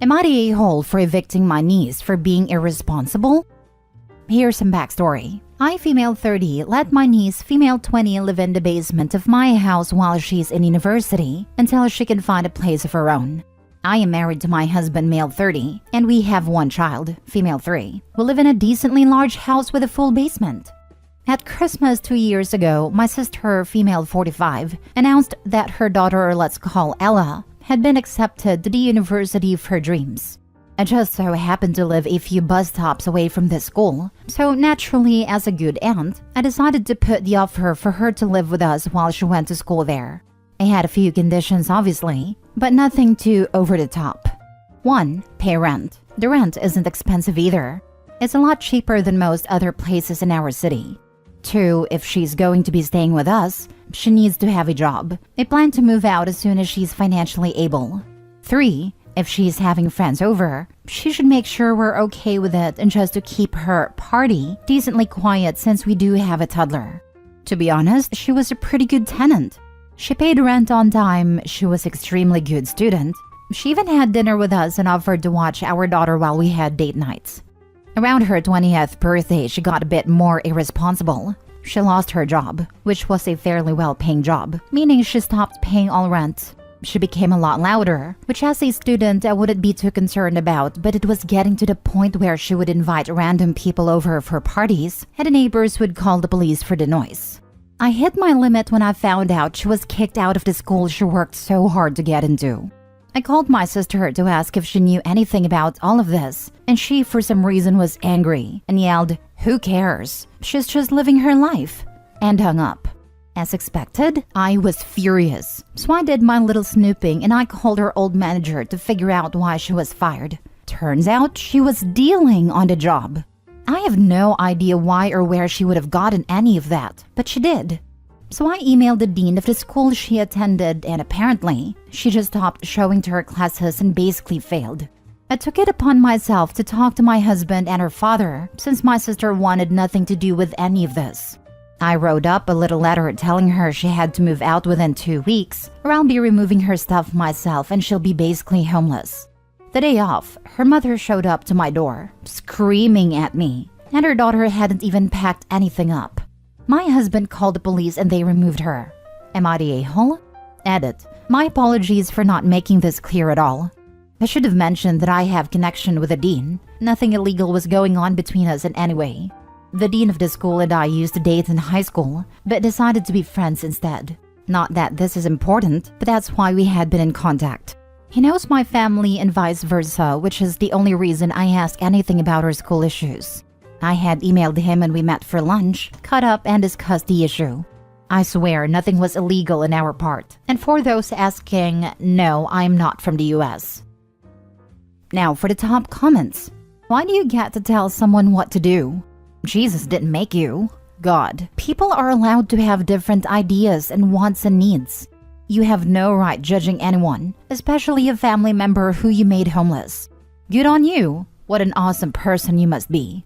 Am I the a-hole for evicting my niece for being irresponsible? Here's some backstory. I, female 30, let my niece, female 20, live in the basement of my house while she's in university until she can find a place of her own. I am married to my husband, male 30, and we have one child, female 3. We live in a decently large house with a full basement. At Christmas 2 years ago, my sister, female 45, announced that her daughter, let's call Ella, had been accepted to the university of her dreams. I just so happened to live a few bus stops away from this school, so naturally, as a good aunt, I decided to put the offer for her to live with us while she went to school there. I had a few conditions, obviously, but nothing too over the top. 1. Pay rent. The rent isn't expensive either. It's a lot cheaper than most other places in our city. 2. If she's going to be staying with us, she needs to have a job. I plan to move out as soon as she's financially able. 3. If she's having friends over, she should make sure we're okay with it and just to keep her party decently quiet since we do have a toddler. To be honest, she was a pretty good tenant. She paid rent on time, she was an extremely good student. She even had dinner with us and offered to watch our daughter while we had date nights. Around her 20th birthday, she got a bit more irresponsible. She lost her job, which was a fairly well-paying job, meaning she stopped paying all rent. She became a lot louder, which as a student I wouldn't be too concerned about, but it was getting to the point where she would invite random people over for parties, and the neighbors would call the police for the noise. I hit my limit when I found out she was kicked out of the school she worked so hard to get into. I called my sister to ask if she knew anything about all of this, and she for some reason was angry and yelled, "Who cares? She's just living her life," and hung up. As expected, I was furious, so I did my little snooping and I called her old manager to figure out why she was fired. Turns out she was dealing on the job. I have no idea why or where she would have gotten any of that, but she did. So I emailed the dean of the school she attended, and apparently, she just stopped showing to her classes and basically failed. I took it upon myself to talk to my husband and her father, since my sister wanted nothing to do with any of this. I wrote up a little letter telling her she had to move out within 2 weeks, or I'll be removing her stuff myself and she'll be basically homeless. The day off, her mother showed up to my door, screaming at me, and her daughter hadn't even packed anything up. My husband called the police and they removed her. Am I the a-hole? Edit. My apologies for not making this clear at all. I should have mentioned that I have connection with the dean. Nothing illegal was going on between us in any way. The dean of the school and I used to date in high school, but decided to be friends instead. Not that this is important, but that's why we had been in contact. He knows my family and vice versa, which is the only reason I ask anything about our school issues. I had emailed him and we met for lunch, caught up and discussed the issue. I swear nothing was illegal in our part. And for those asking, no, I'm not from the US. Now for the top comments. Why do you get to tell someone what to do? Jesus didn't make you. God. People are allowed to have different ideas and wants and needs. You have no right judging anyone, especially a family member who you made homeless. Good on you. What an awesome person you must be.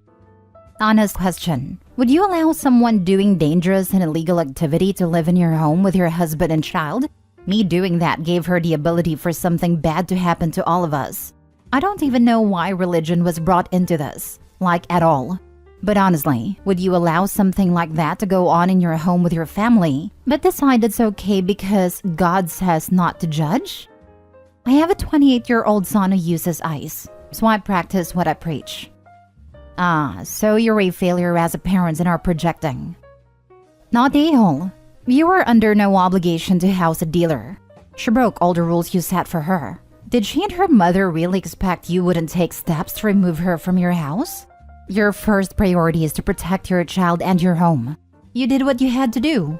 Honest question. Would you allow someone doing dangerous and illegal activity to live in your home with your husband and child? Me doing that gave her the ability for something bad to happen to all of us. I don't even know why religion was brought into this, like at all. But honestly, would you allow something like that to go on in your home with your family, but decide it's okay because God says not to judge? I have a 28-year-old son who uses ice, so I practice what I preach. So you're a failure as a parent and are projecting. Not a-hole. You were under no obligation to house a dealer. She broke all the rules you set for her. Did she and her mother really expect you wouldn't take steps to remove her from your house? Your first priority is to protect your child and your home. You did what you had to do.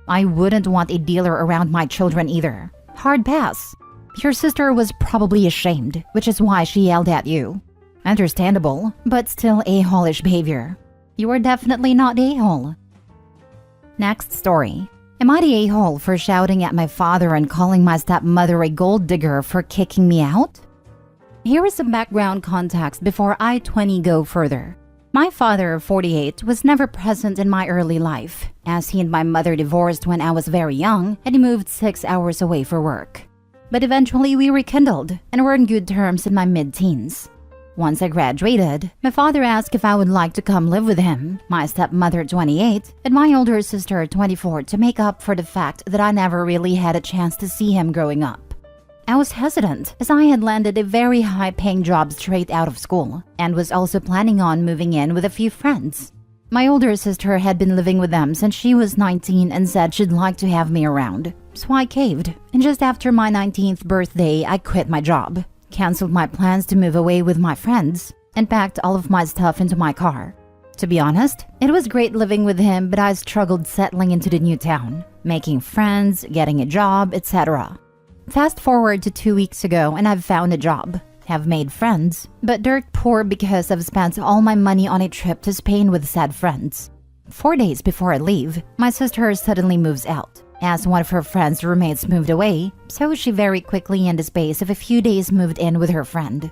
I wouldn't want a dealer around my children either. Hard pass. Your sister was probably ashamed, which is why she yelled at you. Understandable, but still a-hole-ish behavior. You are definitely not a-hole. Next story. Am I the a-hole for shouting at my father and calling my stepmother a gold digger for kicking me out? Here is some background context before I 20 go further. My father, 48, was never present in my early life, as he and my mother divorced when I was very young and he moved 6 hours away for work. but eventually we rekindled and were on good terms in my mid-teens. Once I graduated, my father asked if I would like to come live with him, my stepmother 28, and my older sister 24 to make up for the fact that I never really had a chance to see him growing up. I was hesitant as I had landed a very high-paying job straight out of school and was also planning on moving in with a few friends. My older sister had been living with them since she was 19 and said she'd like to have me around, so I caved, and just after my 19th birthday, I quit my job, canceled my plans to move away with my friends, and packed all of my stuff into my car. To be honest, it was great living with him, but I struggled settling into the new town, making friends, getting a job, etc. Fast forward to 2 weeks ago and I've found a job, have made friends, but dirt poor because I've spent all my money on a trip to Spain with sad friends. 4 days before I leave, my sister suddenly moves out, as one of her friend's roommates moved away, so she very quickly in the space of a few days moved in with her friend.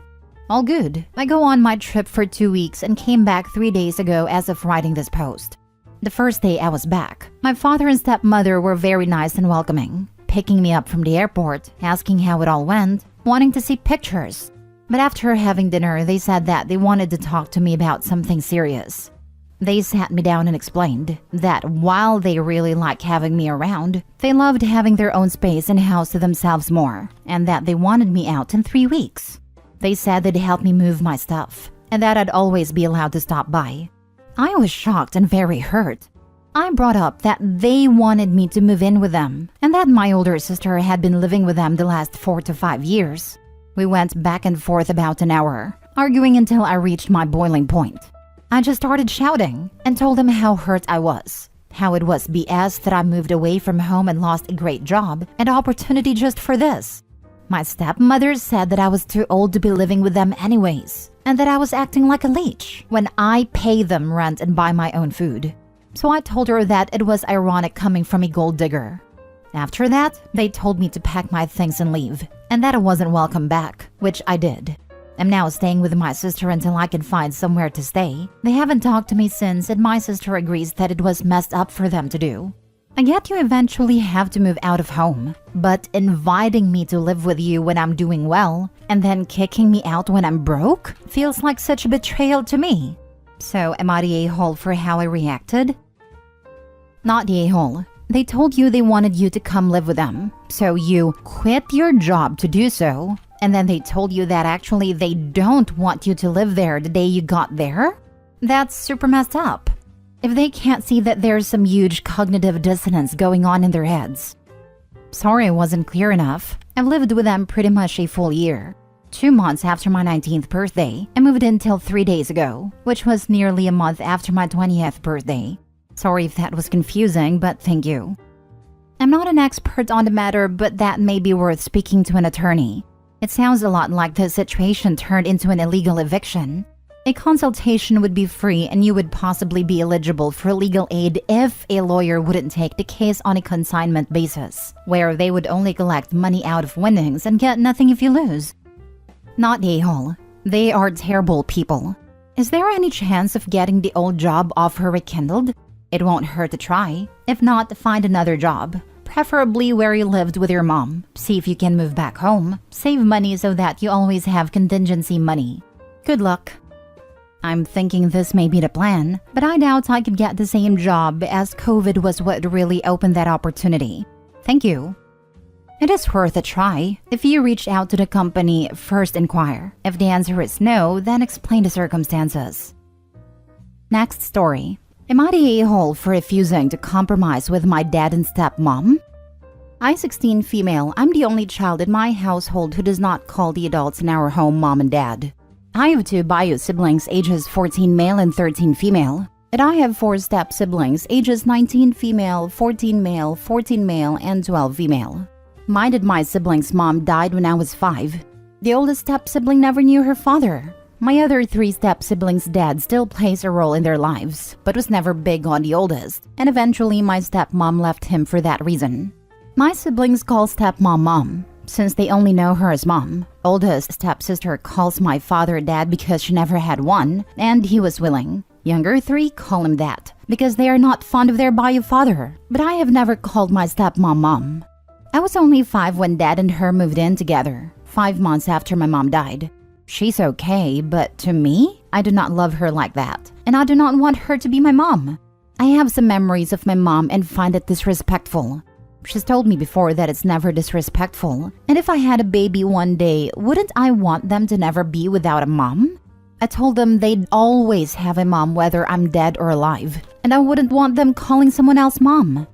All good. I go on my trip for 2 weeks and came back 3 days ago as of writing this post. The first day I was back, my father and stepmother were very nice and welcoming, picking me up from the airport, asking how it all went, wanting to see pictures. But after having dinner, they said that they wanted to talk to me about something serious. They sat me down and explained that while they really like having me around, they loved having their own space and house to themselves more, and that they wanted me out in 3 weeks. They said they'd help me move my stuff, and that I'd always be allowed to stop by. I was shocked and very hurt. I brought up that they wanted me to move in with them, and that my older sister had been living with them the last 4 to 5 years. We went back and forth about an hour, arguing until I reached my boiling point. I just started shouting and told them how hurt I was, how it was BS that I moved away from home and lost a great job and opportunity just for this. My stepmother said that I was too old to be living with them anyways, and that I was acting like a leech when I pay them rent and buy my own food. So I told her that it was ironic coming from a gold digger. After that, they told me to pack my things and leave, and that I wasn't welcome back, which I did. I'm now staying with my sister until I can find somewhere to stay. They haven't talked to me since, and my sister agrees that it was messed up for them to do. I get you eventually have to move out of home, but inviting me to live with you when I'm doing well, and then kicking me out when I'm broke, feels like such a betrayal to me. So am I the a-hole for how I reacted? Not the a-hole. They told you they wanted you to come live with them, so you quit your job to do so, and then they told you that actually they don't want you to live there the day you got there? That's super messed up. If they can't see that there's some huge cognitive dissonance going on in their heads. Sorry I wasn't clear enough. I've lived with them pretty much a full year. 2 months after my 19th birthday, I moved in till 3 days ago, which was nearly a month after my 20th birthday. Sorry if that was confusing, but thank you. I'm not an expert on the matter, but that may be worth speaking to an attorney. It sounds a lot like the situation turned into an illegal eviction. A consultation would be free and you would possibly be eligible for legal aid if a lawyer wouldn't take the case on a consignment basis, where they would only collect money out of winnings and get nothing if you lose. Not a-hole. They are terrible people. Is there any chance of getting the old job offer rekindled? It won't hurt to try. If not, find another job. Preferably where you lived with your mom. See if you can move back home. Save money so that you always have contingency money. Good luck. I'm thinking this may be the plan, but I doubt I could get the same job as COVID was what really opened that opportunity. Thank you. It is worth a try. If you reach out to the company, first inquire. If the answer is no, then explain the circumstances. Next story. Am I the a-hole for refusing to compromise with my dad and stepmom? I, 16 female, I'm the only child in my household who does not call the adults in our home mom and dad. I have 2 bio siblings ages 14 male and 13 female. And I have 4 step siblings ages 19 female, 14 male, 14 male, and 12 female. Mine and my siblings' mom died when I was 5. The oldest step sibling never knew her father. My other 3 step siblings' dad still plays a role in their lives, but was never big on the oldest, and eventually my stepmom left him for that reason. My siblings call stepmom mom, since they only know her as mom. Oldest stepsister calls my father dad because she never had one, and he was willing. Younger 3 call him that, because they are not fond of their bio father, but I have never called my stepmom mom. I was only 5 when Dad and her moved in together, 5 months after my mom died. She's okay, but to me, I do not love her like that, and I do not want her to be my mom. I have some memories of my mom and find it disrespectful. She's told me before that it's never disrespectful, and if I had a baby one day, wouldn't I want them to never be without a mom? I told them they'd always have a mom whether I'm dead or alive, and I wouldn't want them calling someone else mom.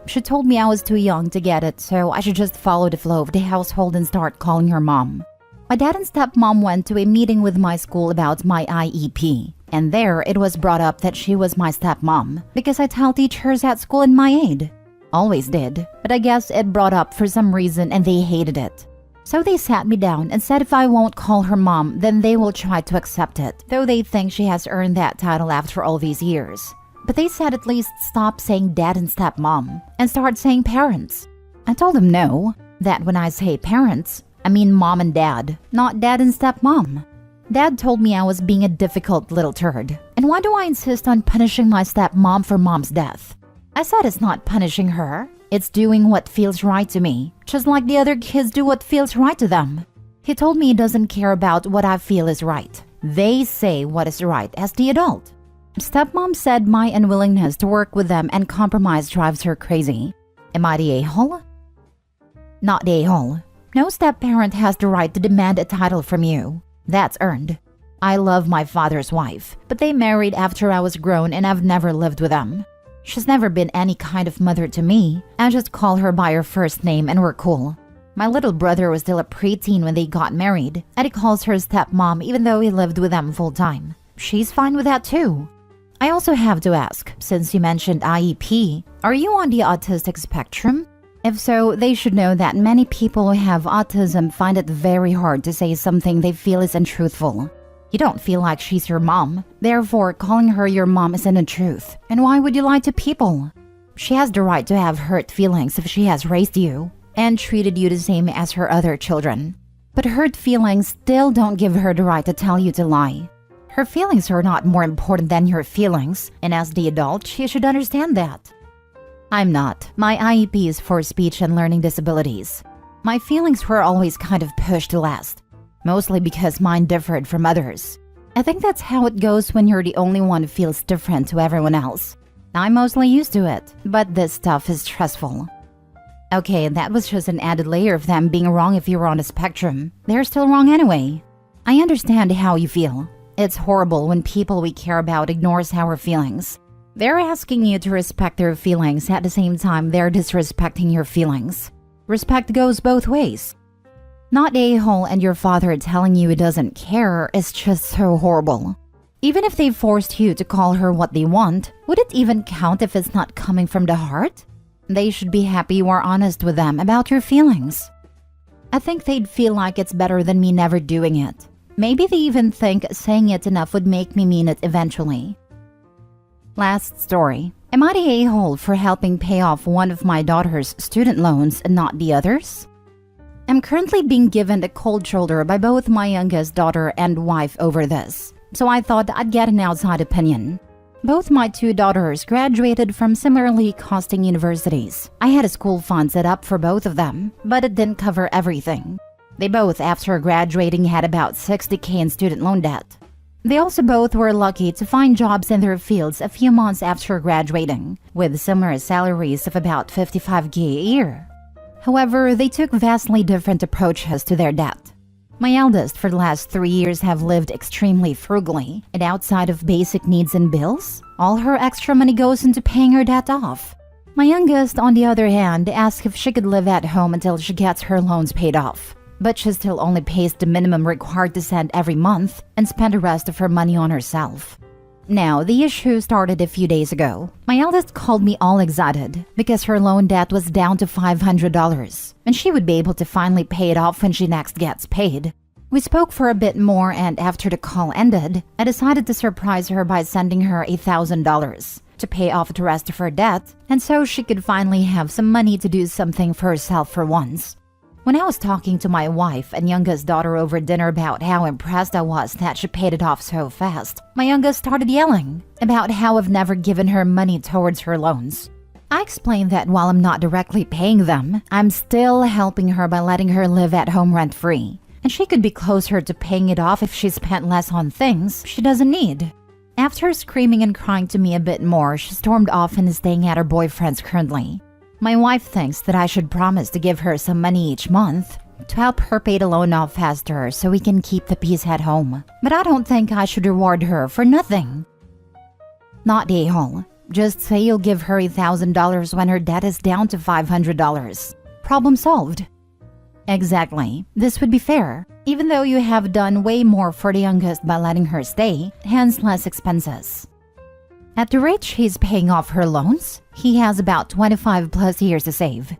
She told me I was too young to get it, so I should just follow the flow of the household and start calling her mom. My dad and stepmom went to a meeting with my school about my IEP, and there it was brought up that she was my stepmom because I tell teachers at school in my aid. Always did, but I guess it brought up for some reason and they hated it. So they sat me down and said if I won't call her mom, then they will try to accept it, though they think she has earned that title after all these years. But they said at least stop saying dad and stepmom and start saying parents. I told them no, that when I say parents, I mean mom and dad, not dad and stepmom. Dad told me I was being a difficult little turd, and why do I insist on punishing my stepmom for mom's death? I said it's not punishing her, it's doing what feels right to me, just like the other kids do what feels right to them. He told me he doesn't care about what I feel is right. They say what is right as the adult. Stepmom said my unwillingness to work with them and compromise drives her crazy. Am I the a-hole? Not the a-hole. No step-parent has the right to demand a title from you. That's earned. I love my father's wife, but they married after I was grown and I've never lived with them. She's never been any kind of mother to me. I just call her by her first name and we're cool. My little brother was still a preteen when they got married, and he calls her stepmom even though he lived with them full time. She's fine with that too. I also have to ask, since you mentioned IEP, are you on the autistic spectrum? If so, they should know that many people who have autism find it very hard to say something they feel is untruthful. You don't feel like she's your mom, therefore calling her your mom isn't the truth. And why would you lie to people? She has the right to have hurt feelings if she has raised you and treated you the same as her other children. But hurt feelings still don't give her the right to tell you to lie. Her feelings are not more important than your feelings, and as the adult, she should understand that. I'm not. My IEP is for speech and learning disabilities. My feelings were always kind of pushed to last, mostly because mine differed from others. I think that's how it goes when you're the only one who feels different to everyone else. I'm mostly used to it, but this stuff is stressful. Okay, that was just an added layer of them being wrong if you were on a spectrum. They're still wrong anyway. I understand how you feel. It's horrible when people we care about ignores our feelings. They're asking you to respect their feelings at the same time they're disrespecting your feelings. Respect goes both ways. Not a-hole and your father telling you he doesn't care is just so horrible. Even if they forced you to call her what they want, would it even count if it's not coming from the heart? They should be happy you are honest with them about your feelings. I think they'd feel like it's better than me never doing it. Maybe they even think saying it enough would make me mean it eventually. Last story. Am I the a-hole for helping pay off one of my daughter's student loans and not the others? I'm currently being given a cold shoulder by both my youngest daughter and wife over this, so I thought I'd get an outside opinion. Both my 2 daughters graduated from similarly costing universities. I had a school fund set up for both of them, but it didn't cover everything. They both, after graduating, had about $60,000 in student loan debt. They also both were lucky to find jobs in their fields a few months after graduating, with similar salaries of about $55,000 a year. However, they took vastly different approaches to their debt. My eldest for the last 3 years have lived extremely frugally, and outside of basic needs and bills, all her extra money goes into paying her debt off. My youngest, on the other hand, asked if she could live at home until she gets her loans paid off. But she still only pays the minimum required to send every month and spend the rest of her money on herself. Now, the issue started a few days ago. My eldest called me all excited because her loan debt was down to $500 and she would be able to finally pay it off when she next gets paid. We spoke for a bit more, and after the call ended, I decided to surprise her by sending her $1,000 to pay off the rest of her debt, and so she could finally have some money to do something for herself for once. When I was talking to my wife and youngest daughter over dinner about how impressed I was that she paid it off so fast, my youngest started yelling about how I've never given her money towards her loans. I explained that while I'm not directly paying them, I'm still helping her by letting her live at home rent-free. And she could be closer to paying it off if she spent less on things she doesn't need. After screaming and crying to me a bit more, she stormed off and is staying at her boyfriend's currently. My wife thinks that I should promise to give her some money each month to help her pay the loan off faster so we can keep the peace at home. But I don't think I should reward her for nothing. Not the a-hole. Just say you'll give her $1,000 when her debt is down to $500. Problem solved. Exactly. This would be fair, even though you have done way more for the youngest by letting her stay, hence less expenses. At the rate she's paying off her loans, he has about 25 plus years to save.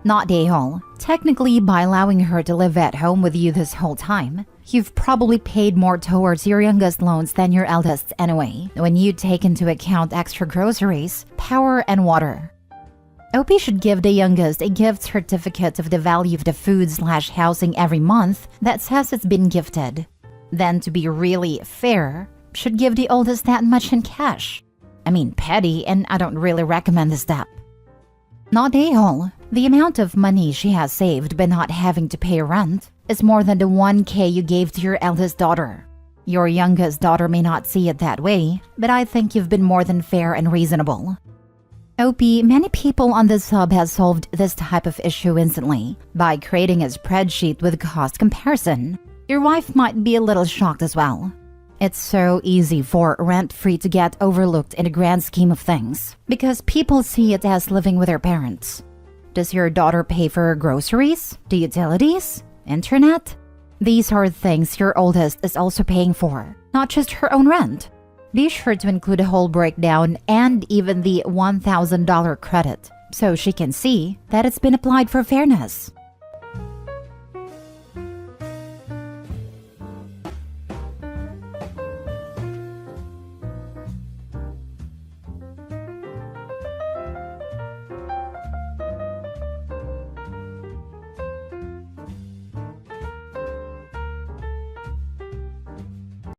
Not the a-hole. Technically, by allowing her to live at home with you this whole time, you've probably paid more towards your youngest loans than your eldest's anyway, when you take into account extra groceries, power, and water. OP should give the youngest a gift certificate of the value of the food/housing every month that says it's been gifted. Then, to be really fair, should give the oldest that much in cash. I mean, petty, and I don't really recommend the step. Not a-hole. The amount of money she has saved by not having to pay rent is more than the $1,000 you gave to your eldest daughter. Your youngest daughter may not see it that way, but I think you've been more than fair and reasonable. OP, many people on this sub have solved this type of issue instantly by creating a spreadsheet with cost comparison. Your wife might be a little shocked as well. It's so easy for rent-free to get overlooked in the grand scheme of things because people see it as living with their parents. Does your daughter pay for her groceries, the utilities, internet? These are things your oldest is also paying for, not just her own rent. Be sure to include a whole breakdown and even the $1,000 credit so she can see that it's been applied for fairness.